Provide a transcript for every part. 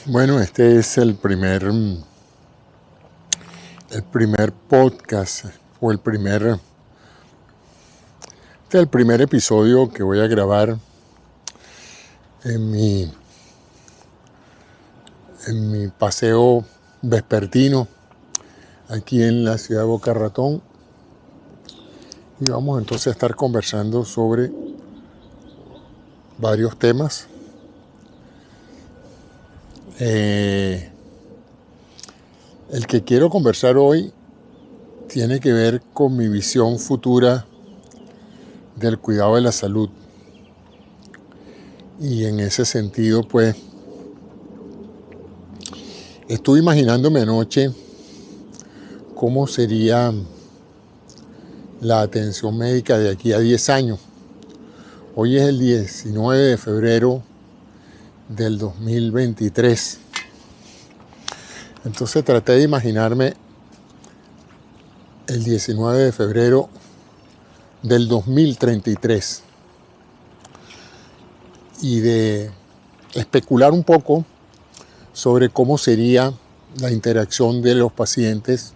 Bueno, este es el primer podcast o este es el primer episodio que voy a grabar en mi paseo vespertino aquí en la ciudad de Boca Ratón. Y vamos entonces a estar conversando sobre varios temas. El que quiero conversar hoy tiene que ver con mi visión futura del cuidado de la salud. Y en ese sentido, pues, estuve imaginándome anoche cómo sería la atención médica de aquí a 10 años. Hoy es el 19 de febrero del 2023. Entonces traté de imaginarme el 19 de febrero del 2033 y de especular un poco sobre cómo sería la interacción de los pacientes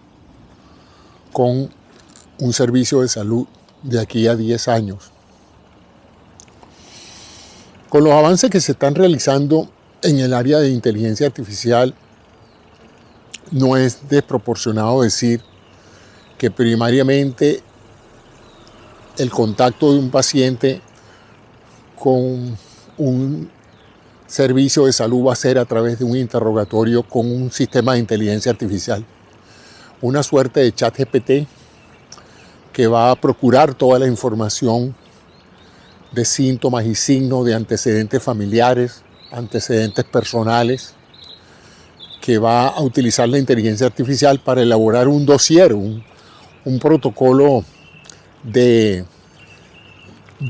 con un servicio de salud de aquí a 10 años. Con los avances que se están realizando en el área de inteligencia artificial, no es desproporcionado decir que primariamente el contacto de un paciente con un servicio de salud va a ser a través de un interrogatorio con un sistema de inteligencia artificial. Una suerte de ChatGPT que va a procurar toda la información de síntomas y signos de antecedentes familiares, antecedentes personales, que va a utilizar la inteligencia artificial para elaborar un dossier, un protocolo de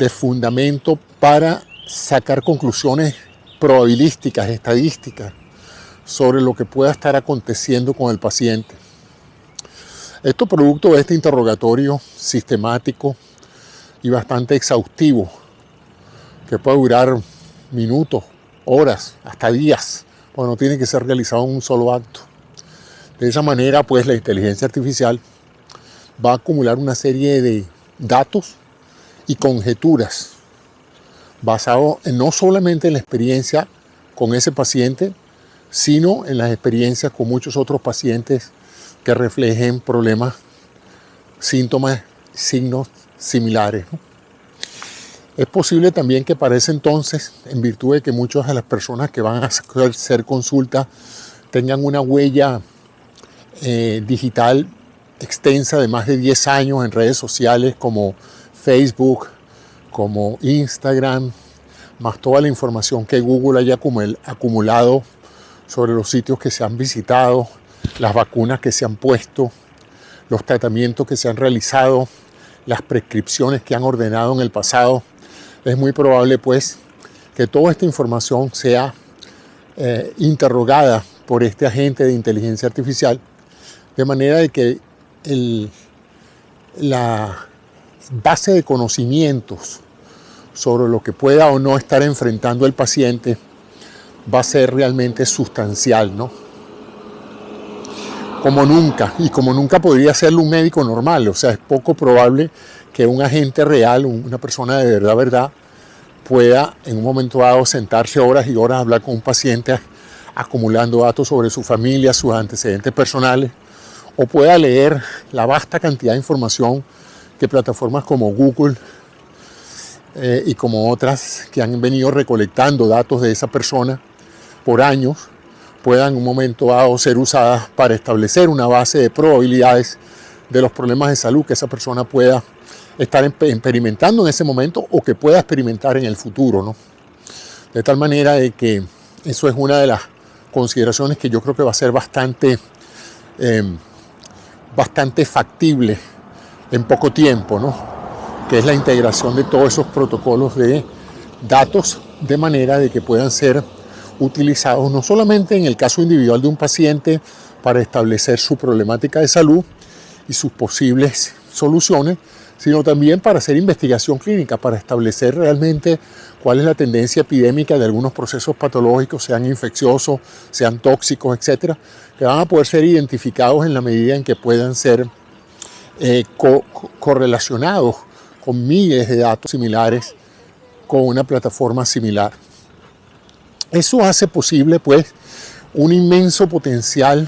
fundamento para sacar conclusiones probabilísticas, estadísticas, sobre lo que pueda estar aconteciendo con el paciente. Esto producto de este interrogatorio sistemático y bastante exhaustivo, que puede durar minutos, horas, hasta días, no tiene que ser realizado en un solo acto. De esa manera, pues, la inteligencia artificial va a acumular una serie de datos y conjeturas basados no solamente en la experiencia con ese paciente, sino en las experiencias con muchos otros pacientes que reflejen problemas, síntomas, signos similares, ¿no? Es posible también que para ese entonces, en virtud de que muchas de las personas que van a hacer consulta tengan una huella digital extensa de más de 10 años en redes sociales como Facebook, como Instagram, más toda la información que Google haya acumulado sobre los sitios que se han visitado, las vacunas que se han puesto, los tratamientos que se han realizado, las prescripciones que han ordenado en el pasado. Es muy probable, pues, que toda esta información sea interrogada por este agente de inteligencia artificial, de manera de que la base de conocimientos sobre lo que pueda o no estar enfrentando el paciente va a ser realmente sustancial, ¿no? Como nunca podría hacerlo un médico normal. O sea, es poco probable que un agente real, una persona de verdad, pueda en un momento dado sentarse horas y horas a hablar con un paciente acumulando datos sobre su familia, sus antecedentes personales, o pueda leer la vasta cantidad de información que plataformas como Google y como otras que han venido recolectando datos de esa persona por años, puedan en un momento dado ser usadas para establecer una base de probabilidades de los problemas de salud que esa persona pueda estar experimentando en ese momento o que pueda experimentar en el futuro, ¿no? De tal manera de que eso es una de las consideraciones que yo creo que va a ser bastante factible en poco tiempo, ¿no? Que es la integración de todos esos protocolos de datos de manera de que puedan ser utilizados no solamente en el caso individual de un paciente para establecer su problemática de salud y sus posibles soluciones, sino también para hacer investigación clínica, para establecer realmente cuál es la tendencia epidémica de algunos procesos patológicos, sean infecciosos, sean tóxicos, etcétera, que van a poder ser identificados en la medida en que puedan ser correlacionados con miles de datos similares con una plataforma similar. Eso hace posible, pues, un inmenso potencial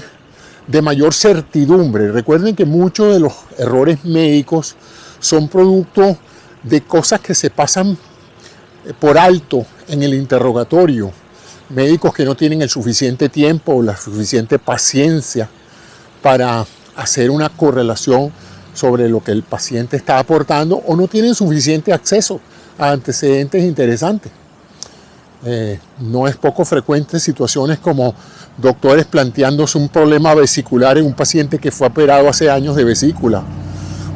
de mayor certidumbre. Recuerden que muchos de los errores médicos son producto de cosas que se pasan por alto en el interrogatorio. Médicos que no tienen el suficiente tiempo o la suficiente paciencia para hacer una correlación sobre lo que el paciente está aportando, o no tienen suficiente acceso a antecedentes interesantes. No es poco frecuente situaciones como doctores planteándose un problema vesicular en un paciente que fue operado hace años de vesícula,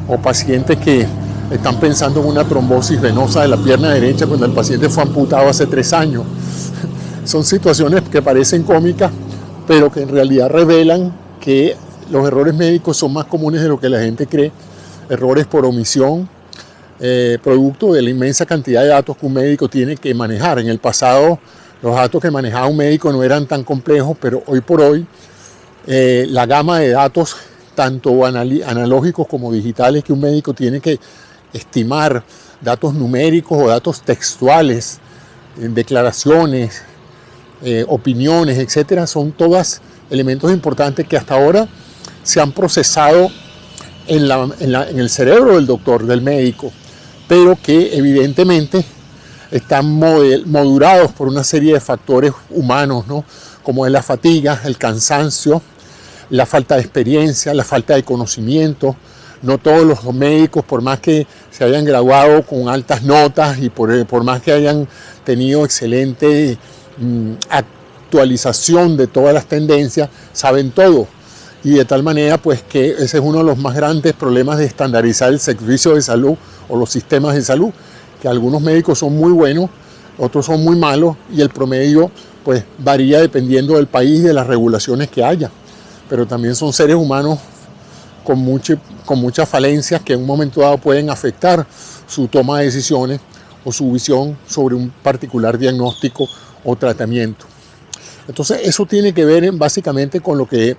o pacientes que están pensando en una trombosis venosa de la pierna derecha cuando el paciente fue amputado hace 3 años. Son situaciones que parecen cómicas, pero que en realidad revelan que los errores médicos son más comunes de lo que la gente cree. Errores por omisión, producto de la inmensa cantidad de datos que un médico tiene que manejar. En el pasado los datos que manejaba un médico no eran tan complejos, pero hoy por hoy la gama de datos, tanto analógicos como digitales, que un médico tiene que estimar, datos numéricos o datos textuales, declaraciones, opiniones, etcétera, son todas elementos importantes que hasta ahora se han procesado en el cerebro del doctor, del médico, pero que evidentemente están modulados por una serie de factores humanos, ¿no? Como es la fatiga, el cansancio, la falta de experiencia, la falta de conocimiento. No todos los médicos, por más que se hayan graduado con altas notas y por más que hayan tenido excelente actualización de todas las tendencias, saben todo. Y de tal manera, pues, que ese es uno de los más grandes problemas de estandarizar el servicio de salud o los sistemas de salud, que algunos médicos son muy buenos, otros son muy malos, y el promedio, pues, varía dependiendo del país y de las regulaciones que haya. Pero también son seres humanos con muchas falencias que en un momento dado pueden afectar su toma de decisiones o su visión sobre un particular diagnóstico o tratamiento. Entonces, eso tiene que ver básicamente con lo que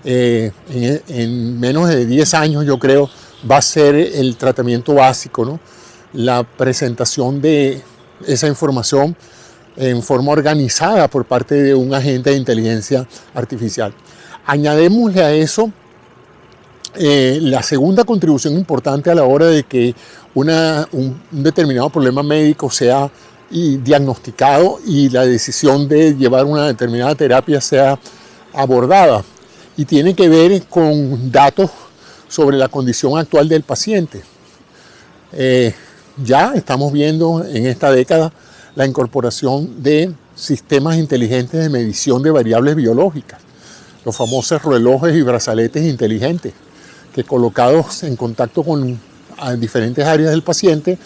en menos de 10 años, yo creo, va a ser el tratamiento básico, ¿no? La presentación de esa información en forma organizada por parte de un agente de inteligencia artificial. Añadémosle a eso la segunda contribución importante a la hora de que un determinado problema médico sea diagnosticado y la decisión de llevar una determinada terapia sea abordada, y tiene que ver con datos sobre la condición actual del paciente. Ya estamos viendo en esta década la incorporación de sistemas inteligentes de medición de variables biológicas, los famosos relojes y brazaletes inteligentes, que colocados en contacto con diferentes áreas del paciente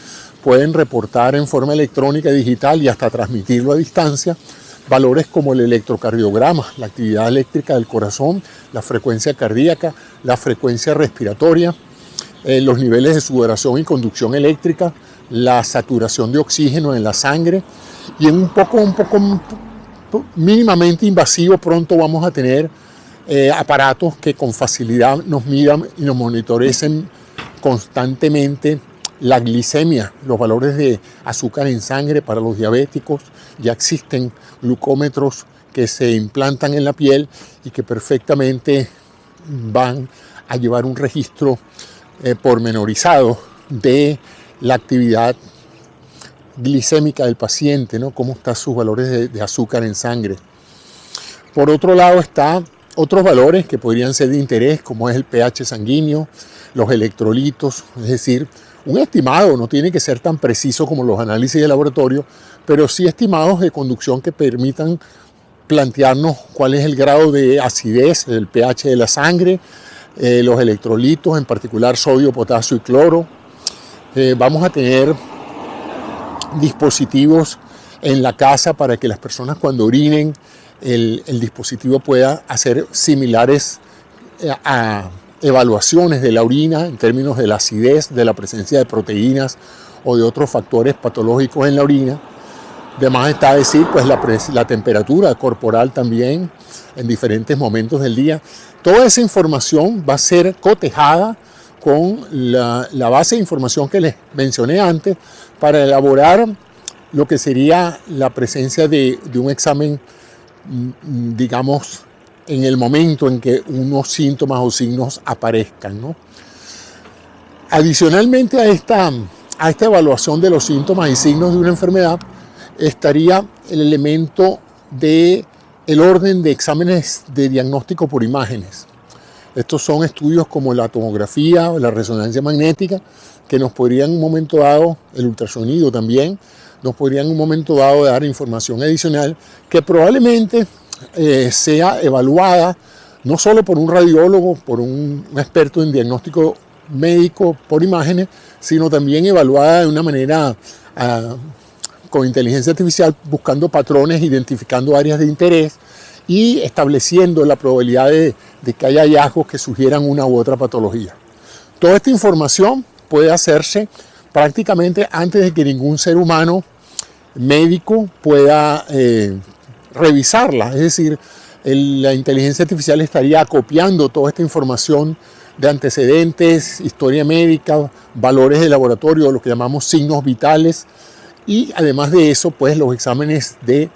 pueden reportar en forma electrónica, digital y hasta transmitirlo a distancia valores como el electrocardiograma, la actividad eléctrica del corazón, la frecuencia cardíaca, la frecuencia respiratoria, los niveles de sudoración y conducción eléctrica, la saturación de oxígeno en la sangre, y en un poco mínimamente invasivo pronto vamos a tener aparatos que con facilidad nos midan y nos monitoreen constantemente la glicemia, los valores de azúcar en sangre para los diabéticos. Ya existen glucómetros que se implantan en la piel y que perfectamente van a llevar un registro pormenorizado de la actividad glicémica del paciente, ¿no? Cómo están sus valores de azúcar en sangre. Por otro lado están otros valores que podrían ser de interés, como es el pH sanguíneo, los electrolitos, es decir, un estimado, no tiene que ser tan preciso como los análisis de laboratorio, pero sí estimados de conducción que permitan plantearnos cuál es el grado de acidez, el pH de la sangre, los electrolitos, en particular sodio, potasio y cloro. Vamos a tener dispositivos en la casa para que las personas cuando orinen el dispositivo pueda hacer similares evaluaciones de la orina en términos de la acidez, de la presencia de proteínas o de otros factores patológicos en la orina. Además está decir, pues la temperatura corporal también en diferentes momentos del día. Toda esa información va a ser cotejada con la base de información que les mencioné antes para elaborar lo que sería la presencia de un examen, digamos, en el momento en que unos síntomas o signos aparezcan, ¿no? Adicionalmente a esta evaluación de los síntomas y signos de una enfermedad, estaría el elemento del orden de exámenes de diagnóstico por imágenes. Estos son estudios como la tomografía o la resonancia magnética, que nos podrían en un momento dado, el ultrasonido también, nos podrían en un momento dado dar información adicional que probablemente sea evaluada no solo por un radiólogo, por un experto en diagnóstico médico por imágenes, sino también evaluada de una manera con inteligencia artificial, buscando patrones, identificando áreas de interés y estableciendo la probabilidad de que haya hallazgos que sugieran una u otra patología. Toda esta información puede hacerse prácticamente antes de que ningún ser humano médico pueda revisarla. Es decir, la inteligencia artificial estaría acopiando toda esta información de antecedentes, historia médica, valores de laboratorio, lo que llamamos signos vitales, y además de eso, pues los exámenes de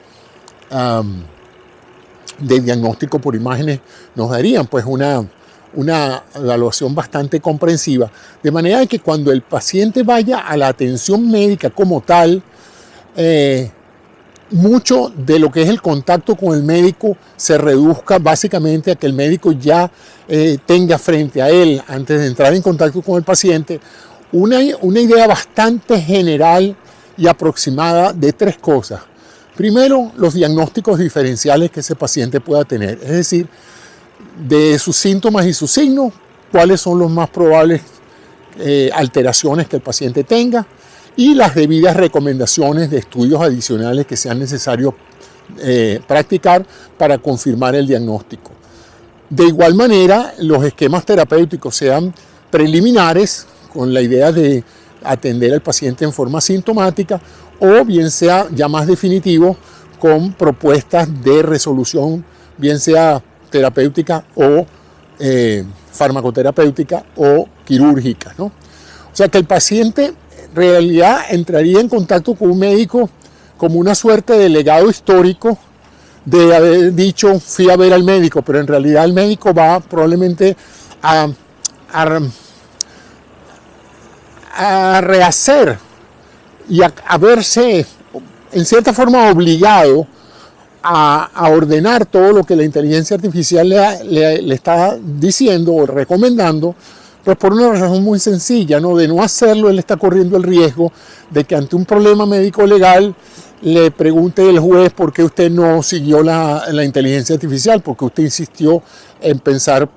diagnóstico por imágenes nos darían pues una evaluación bastante comprensiva, de manera que cuando el paciente vaya a la atención médica como tal, mucho de lo que es el contacto con el médico se reduzca básicamente a que el médico ya tenga frente a él, antes de entrar en contacto con el paciente, una idea bastante general y aproximada de tres cosas. Primero, los diagnósticos diferenciales que ese paciente pueda tener, es decir, de sus síntomas y sus signos, cuáles son los más probables alteraciones que el paciente tenga y las debidas recomendaciones de estudios adicionales que sean necesarios practicar para confirmar el diagnóstico. De igual manera, los esquemas terapéuticos sean preliminares con la idea de atender al paciente en forma sintomática o bien sea ya más definitivo con propuestas de resolución, bien sea terapéutica o farmacoterapéutica o quirúrgica, ¿no? O sea que el paciente en realidad entraría en contacto con un médico como una suerte de legado histórico de haber dicho fui a ver al médico, pero en realidad el médico va probablemente a rehacer y a verse en cierta forma obligado a ordenar todo lo que la inteligencia artificial le está diciendo o recomendando, pues por una razón muy sencilla, ¿no? De no hacerlo, él está corriendo el riesgo de que ante un problema médico legal le pregunte el juez por qué usted no siguió la inteligencia artificial, porque usted insistió en pensar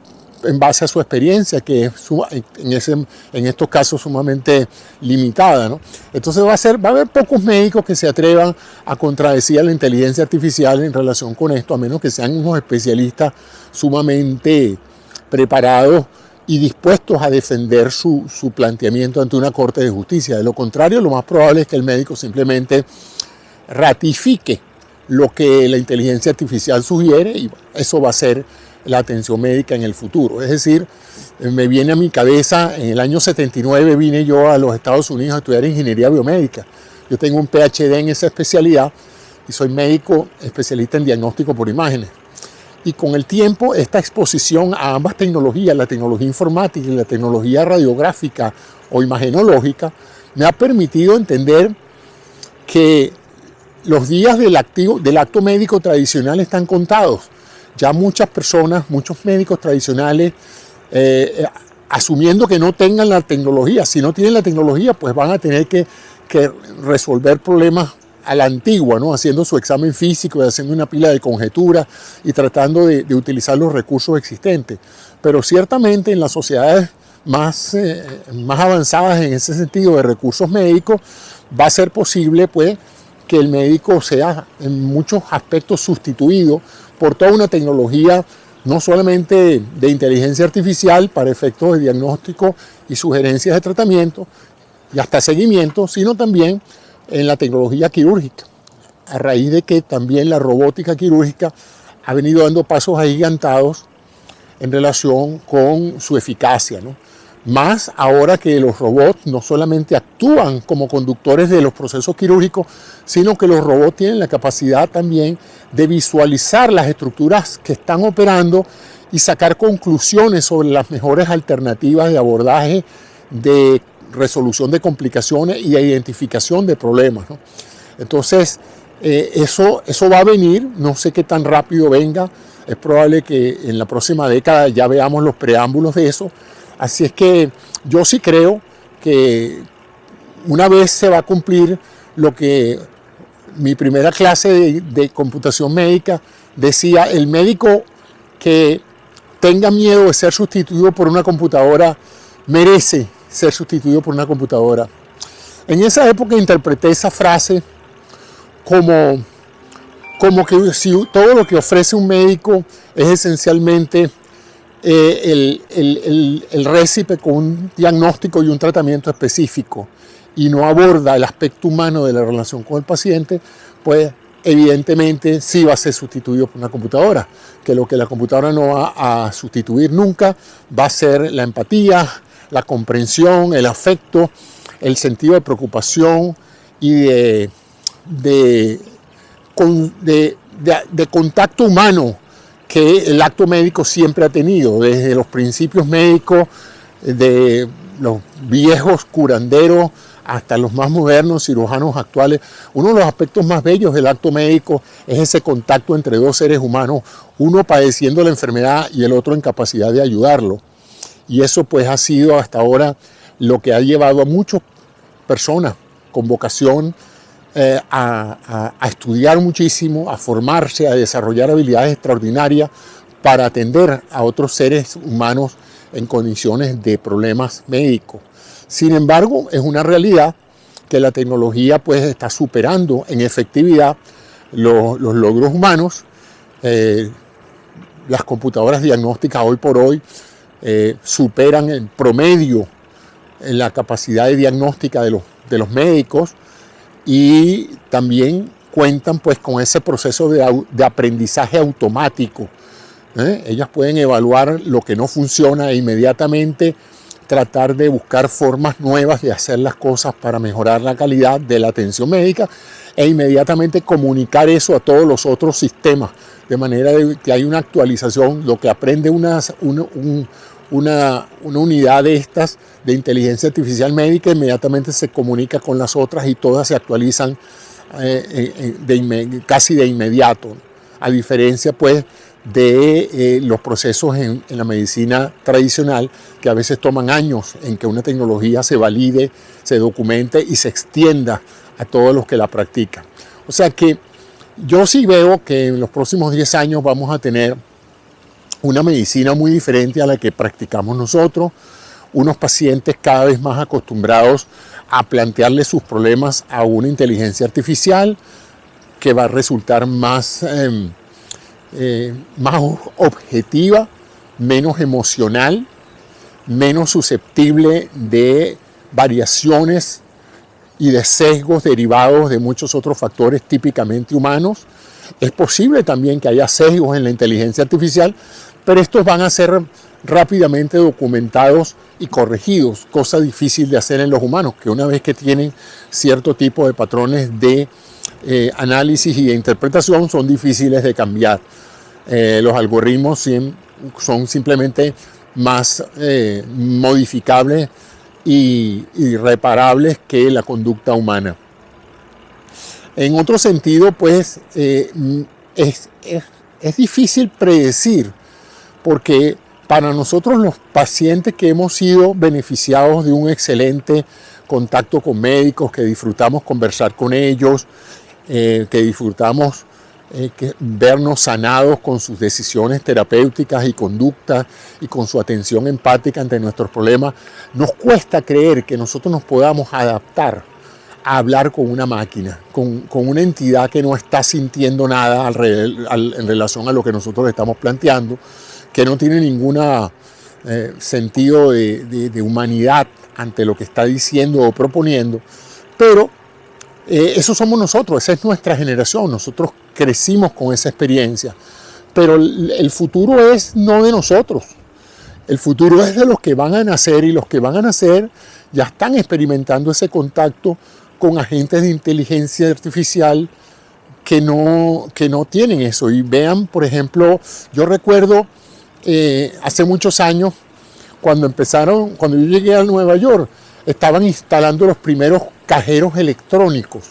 en base a su experiencia, que es en estos casos sumamente limitada, ¿no? Entonces va a haber pocos médicos que se atrevan a contradecir a la inteligencia artificial en relación con esto, a menos que sean unos especialistas sumamente preparados y dispuestos a defender su planteamiento ante una corte de justicia. De lo contrario, lo más probable es que el médico simplemente ratifique lo que la inteligencia artificial sugiere y eso va a ser la atención médica en el futuro. Es decir, me viene a mi cabeza, en el año 79 vine yo a los Estados Unidos a estudiar ingeniería biomédica. Yo tengo un PhD en esa especialidad y soy médico especialista en diagnóstico por imágenes. Y con el tiempo, esta exposición a ambas tecnologías, la tecnología informática y la tecnología radiográfica o imagenológica, me ha permitido entender que los días del acto médico tradicional están contados. Ya muchas personas, muchos médicos tradicionales, asumiendo que no tengan la tecnología, si no tienen la tecnología, pues van a tener que resolver problemas a la antigua, ¿no? Haciendo su examen físico y haciendo una pila de conjeturas y tratando de utilizar los recursos existentes. Pero ciertamente en las sociedades más avanzadas en ese sentido de recursos médicos, va a ser posible pues, que el médico sea en muchos aspectos sustituido por toda una tecnología no solamente de inteligencia artificial para efectos de diagnóstico y sugerencias de tratamiento y hasta seguimiento, sino también en la tecnología quirúrgica, a raíz de que también la robótica quirúrgica ha venido dando pasos agigantados en relación con su eficacia, ¿no? Más ahora que los robots no solamente actúan como conductores de los procesos quirúrgicos, sino que los robots tienen la capacidad también de visualizar las estructuras que están operando y sacar conclusiones sobre las mejores alternativas de abordaje, de resolución de complicaciones y de identificación de problemas, ¿no? Entonces, eso va a venir, no sé qué tan rápido venga, es probable que en la próxima década ya veamos los preámbulos de eso. Así es que yo sí creo que una vez se va a cumplir lo que mi primera clase de computación médica decía: el médico que tenga miedo de ser sustituido por una computadora merece ser sustituido por una computadora. En esa época interpreté esa frase como que si todo lo que ofrece un médico es esencialmente el récipe con un diagnóstico y un tratamiento específico y no aborda el aspecto humano de la relación con el paciente, pues evidentemente sí va a ser sustituido por una computadora, que lo que la computadora no va a sustituir nunca va a ser la empatía, la comprensión, el afecto, el sentido de preocupación y de contacto humano que el acto médico siempre ha tenido, desde los principios médicos, de los viejos curanderos hasta los más modernos cirujanos actuales. Uno de los aspectos más bellos del acto médico es ese contacto entre dos seres humanos, uno padeciendo la enfermedad y el otro en capacidad de ayudarlo. Y eso pues ha sido hasta ahora lo que ha llevado a muchas personas con vocación a estudiar muchísimo, a formarse, a desarrollar habilidades extraordinarias para atender a otros seres humanos en condiciones de problemas médicos. Sin embargo, es una realidad que la tecnología pues está superando en efectividad los logros humanos. Las computadoras diagnósticas hoy por hoy superan en promedio en la capacidad de diagnóstica de los médicos, y también cuentan pues con ese proceso de aprendizaje automático. Ellas pueden evaluar lo que no funciona e inmediatamente tratar de buscar formas nuevas de hacer las cosas para mejorar la calidad de la atención médica e inmediatamente comunicar eso a todos los otros sistemas, de manera que hay una actualización. Lo que aprende una unidad de estas de inteligencia artificial médica inmediatamente se comunica con las otras y todas se actualizan casi de inmediato, a diferencia pues de los procesos en la medicina tradicional, que a veces toman años en que una tecnología se valide, se documente y se extienda a todos los que la practican. O sea que yo sí veo que en los próximos 10 años vamos a tener una medicina muy diferente a la que practicamos nosotros, unos pacientes cada vez más acostumbrados a plantearle sus problemas a una inteligencia artificial que va a resultar más objetiva, menos emocional, menos susceptible de variaciones y de sesgos derivados de muchos otros factores típicamente humanos. Es posible también que haya sesgos en la inteligencia artificial, pero estos van a ser rápidamente documentados y corregidos, cosa difícil de hacer en los humanos, que una vez que tienen cierto tipo de patrones de análisis y de interpretación son difíciles de cambiar. Los algoritmos son simplemente más modificables y reparables que la conducta humana. En otro sentido, pues, es difícil predecir, porque para nosotros los pacientes que hemos sido beneficiados de un excelente contacto con médicos, que disfrutamos conversar con ellos, que disfrutamos vernos sanados con sus decisiones terapéuticas y conductas y con su atención empática ante nuestros problemas, nos cuesta creer que nosotros nos podamos adaptar a hablar con una máquina, con una entidad que no está sintiendo nada en relación a lo que nosotros estamos planteando, que no tiene ningún sentido de humanidad ante lo que está diciendo o proponiendo, pero eso somos nosotros, esa es nuestra generación, nosotros crecimos con esa experiencia, pero el futuro es no de nosotros, el futuro es de los que van a nacer, y los que van a nacer ya están experimentando ese contacto con agentes de inteligencia artificial que no tienen eso. Y vean, por ejemplo, yo recuerdo hace muchos años, cuando yo llegué a Nueva York, estaban instalando los primeros cajeros electrónicos.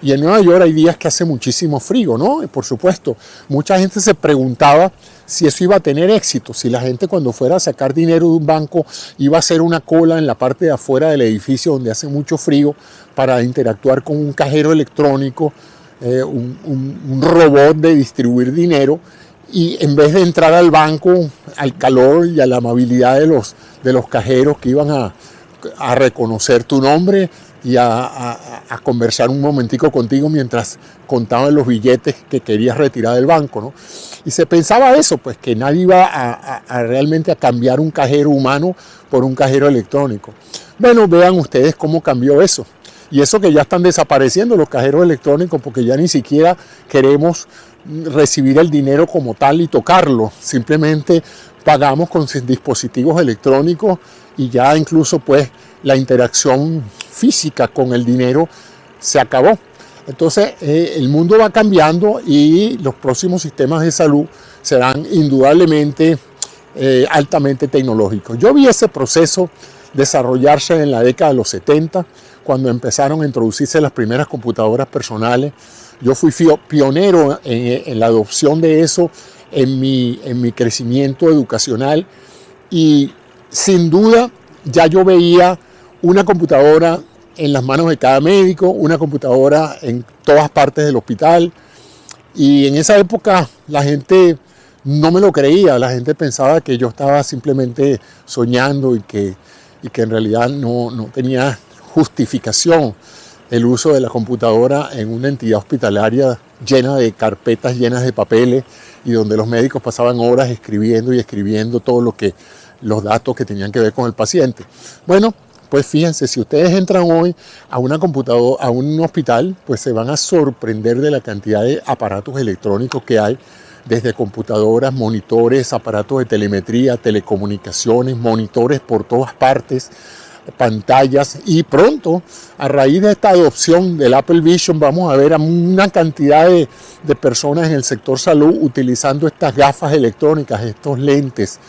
Y en Nueva York hay días que hace muchísimo frío, ¿no? Y por supuesto, mucha gente se preguntaba si eso iba a tener éxito, si la gente cuando fuera a sacar dinero de un banco iba a hacer una cola en la parte de afuera del edificio donde hace mucho frío para interactuar con un cajero electrónico, un robot de distribuir dinero, y en vez de entrar al banco al calor y a la amabilidad de los cajeros que iban a reconocer tu nombre y a conversar un momentico contigo mientras contaban los billetes que querías retirar del banco, ¿no? Y se pensaba eso, pues que nadie iba a realmente a cambiar un cajero humano por un cajero electrónico. Bueno, vean ustedes cómo cambió eso. Y eso que ya están desapareciendo los cajeros electrónicos, porque ya ni siquiera queremos recibir el dinero como tal y tocarlo. Simplemente pagamos con dispositivos electrónicos y ya incluso pues la interacción física con el dinero se acabó. Entonces el mundo va cambiando y los próximos sistemas de salud serán indudablemente altamente tecnológicos. Yo vi ese proceso desarrollarse en la década de los 70, cuando empezaron a introducirse las primeras computadoras personales. Yo fui pionero en la adopción de eso en mi crecimiento educacional, y sin duda ya yo veía una computadora en las manos de cada médico, una computadora en todas partes del hospital, y en esa época la gente no me lo creía, la gente pensaba que yo estaba simplemente soñando y que en realidad no tenía justificación el uso de la computadora en una entidad hospitalaria llena de carpetas, llenas de papeles, y donde los médicos pasaban horas escribiendo y escribiendo los datos que tenían que ver con el paciente. Bueno, pues fíjense, si ustedes entran hoy a una computadora, a un hospital, pues se van a sorprender de la cantidad de aparatos electrónicos que hay, desde computadoras, monitores, aparatos de telemetría, telecomunicaciones, monitores por todas partes, pantallas, y pronto, a raíz de esta adopción del Apple Vision, vamos a ver a una cantidad de personas en el sector salud utilizando estas gafas electrónicas, estos lentes,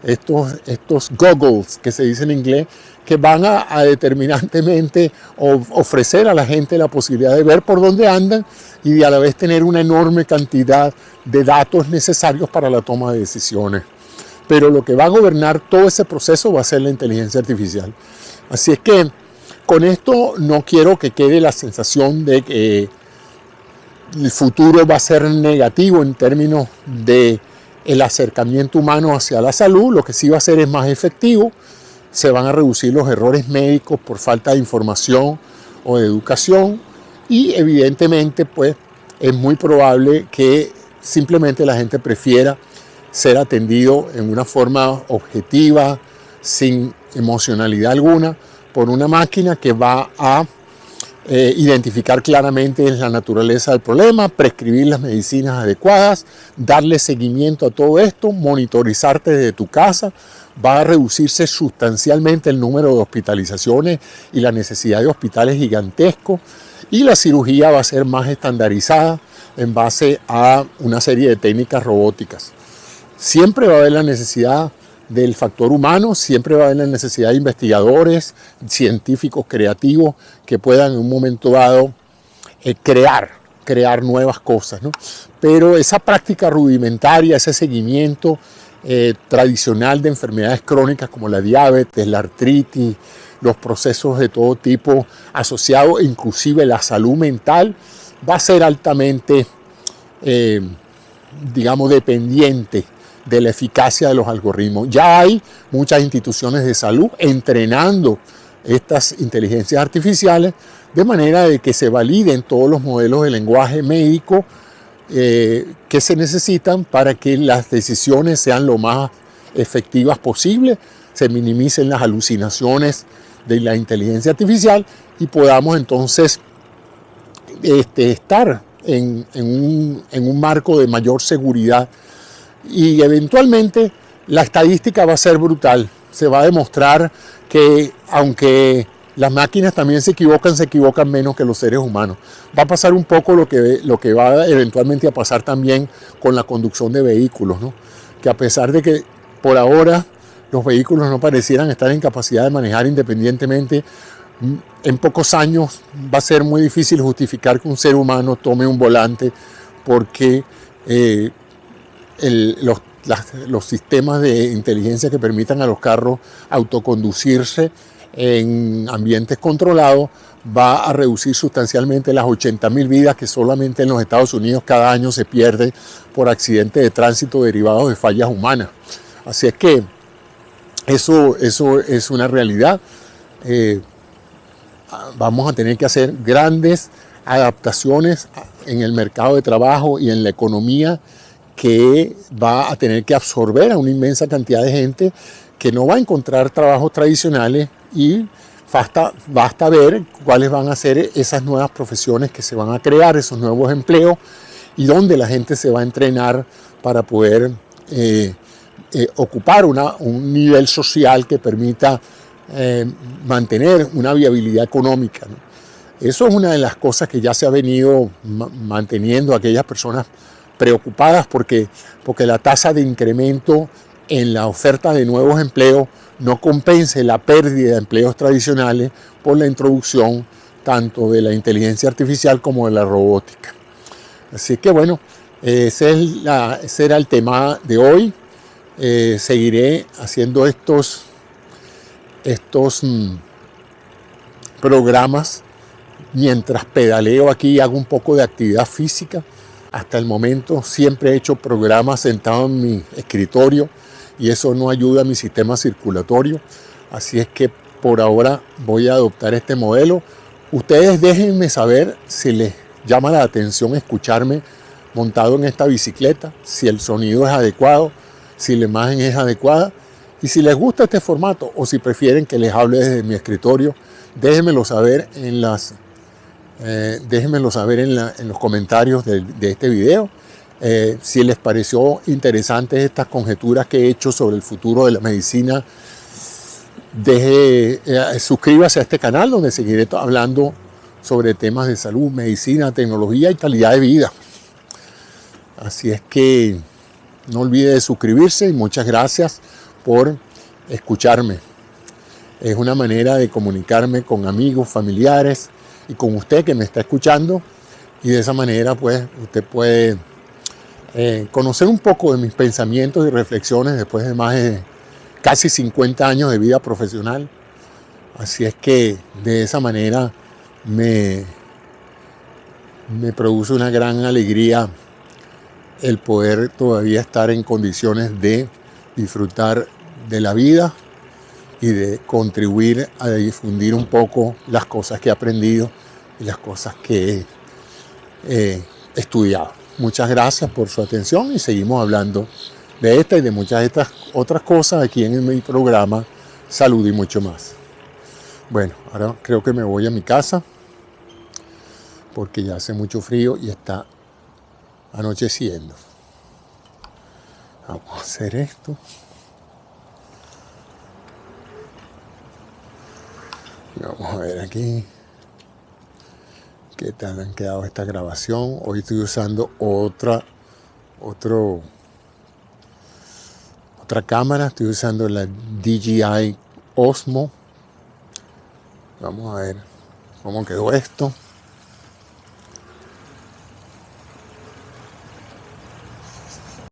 estos goggles que se dice en inglés, que van a determinantemente ofrecer a la gente la posibilidad de ver por dónde andan y de a la vez tener una enorme cantidad de datos necesarios para la toma de decisiones. Pero lo que va a gobernar todo ese proceso va a ser la inteligencia artificial. Así es que con esto no quiero que quede la sensación de que el futuro va a ser negativo en términos de el acercamiento humano hacia la salud. Lo que sí va a ser es más efectivo. Se van a reducir los errores médicos por falta de información o de educación, y evidentemente pues es muy probable que simplemente la gente prefiera ser atendido en una forma objetiva, sin emocionalidad alguna, por una máquina que va a identificar claramente la naturaleza del problema, prescribir las medicinas adecuadas, darle seguimiento a todo esto, monitorizarte desde tu casa. Va a reducirse sustancialmente el número de hospitalizaciones y la necesidad de hospitales gigantescos, y la cirugía va a ser más estandarizada en base a una serie de técnicas robóticas. Siempre va a haber la necesidad del factor humano, siempre va a haber la necesidad de investigadores, científicos creativos que puedan en un momento dado crear nuevas cosas, ¿no? Pero esa práctica rudimentaria, ese seguimiento tradicional de enfermedades crónicas como la diabetes, la artritis, los procesos de todo tipo asociados, inclusive la salud mental, va a ser altamente, dependiente de la eficacia de los algoritmos. Ya hay muchas instituciones de salud entrenando estas inteligencias artificiales de manera de que se validen todos los modelos de lenguaje médico que se necesitan para que las decisiones sean lo más efectivas posible, se minimicen las alucinaciones de la inteligencia artificial y podamos entonces estar en un marco de mayor seguridad. Y eventualmente la estadística va a ser brutal. Se va a demostrar que aunque las máquinas también se equivocan menos que los seres humanos. Va a pasar un poco lo que va eventualmente a pasar también con la conducción de vehículos, ¿no? Que a pesar de que por ahora los vehículos no parecieran estar en capacidad de manejar independientemente, en pocos años va a ser muy difícil justificar que un ser humano tome un volante porque los sistemas de inteligencia que permitan a los carros autoconducirse en ambientes controlados va a reducir sustancialmente las 80.000 vidas que solamente en los Estados Unidos cada año se pierden por accidentes de tránsito derivados de fallas humanas. Así es que eso es una realidad. Vamos a tener que hacer grandes adaptaciones en el mercado de trabajo y en la economía que va a tener que absorber a una inmensa cantidad de gente que no va a encontrar trabajos tradicionales y basta ver cuáles van a ser esas nuevas profesiones que se van a crear, esos nuevos empleos y dónde la gente se va a entrenar para poder ocupar un nivel social que permita mantener una viabilidad económica, ¿no? Eso es una de las cosas que ya se ha venido manteniendo aquellas personas preocupadas porque la tasa de incremento en la oferta de nuevos empleos no compense la pérdida de empleos tradicionales por la introducción tanto de la inteligencia artificial como de la robótica. Así que bueno, ese era el tema de hoy. Seguiré haciendo estos programas mientras pedaleo aquí y hago un poco de actividad física. Hasta el momento siempre he hecho programas sentado en mi escritorio y eso no ayuda a mi sistema circulatorio. Así es que por ahora voy a adoptar este modelo. Ustedes déjenme saber si les llama la atención escucharme montado en esta bicicleta, si el sonido es adecuado, si la imagen es adecuada y si les gusta este formato o si prefieren que les hable desde mi escritorio, déjenmelo saber en los comentarios de este video. Si les pareció interesante estas conjeturas que he hecho sobre el futuro de la medicina, suscríbase a este canal donde seguiré hablando sobre temas de salud, medicina, tecnología y calidad de vida. Así es que no olvide de suscribirse y muchas gracias por escucharme. Es una manera de comunicarme con amigos, familiares y con usted que me está escuchando y de esa manera pues usted puede conocer un poco de mis pensamientos y reflexiones después de más de casi 50 años de vida profesional. Así es que de esa manera me produce una gran alegría el poder todavía estar en condiciones de disfrutar de la vida y de contribuir a difundir un poco las cosas que he aprendido y las cosas que he estudiado. Muchas gracias por su atención y seguimos hablando de esta y de muchas de estas otras cosas aquí en mi programa Salud y mucho más. Bueno, ahora creo que me voy a mi casa porque ya hace mucho frío y está anocheciendo. Vamos a hacer esto. Vamos a ver aquí qué tal han quedado esta grabación. Hoy estoy usando otra cámara. Estoy usando la DJI Osmo. Vamos a ver cómo quedó esto.